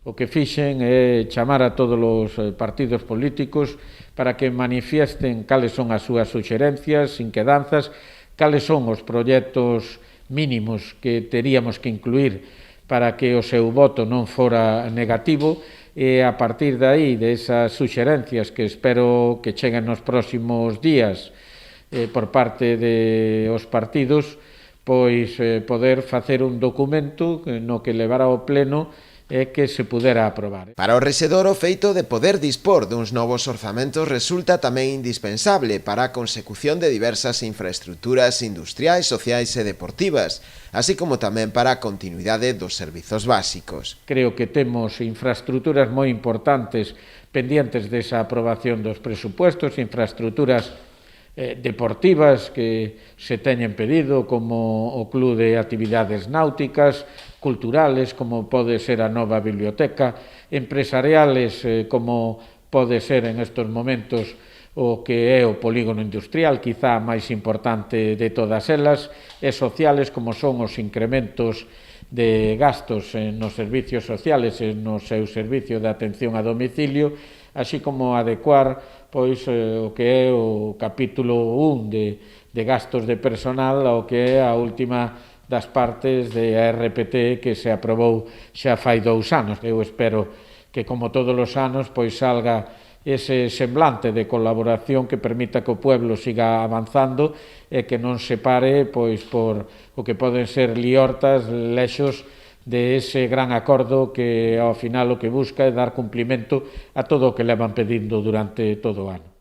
O que fixen é chamar a todos os partidos políticos para que manifiesten cales son as súas suxerencias, inquedanzas, cales son os proxectos mínimos que teríamos que incluir para que o seu voto non fora negativo e a partir de aí, desas suxerencias que espero que cheguen nos próximos días por parte dos partidos, pois poder facer un documento no que levar ao pleno e que se pudera aprobar. Para o rexedor, o feito de poder dispor duns novos orzamentos resulta tamén indispensable para a consecución de diversas infraestructuras industriais, sociais e deportivas, así como tamén para a continuidade dos servizos básicos. Creo que temos infraestructuras moi importantes pendientes desa aprobación dos presupuestos, infraestructuras deportivas que se teñen pedido, como o Club de Actividades Náuticas, culturales, como pode ser a nova biblioteca, empresariales, como pode ser en estes momentos o que é o polígono industrial, quizá máis importante de todas elas, e sociales, como son os incrementos de gastos nos servicios sociales e no seu servicio de atención a domicilio, así como adecuar pois o que é o capítulo 1 de gastos de personal ao que é a última das partes de RPT que se aprobou xa fai 2 anos. Eu espero que, como todos os anos, pois salga ese semblante de colaboración que permita que o pueblo siga avanzando e que non se pare pois por o que poden ser liortas, lexos de ese gran acordo que ao final o que busca é dar cumplimento a todo o que levan pedindo durante todo o ano.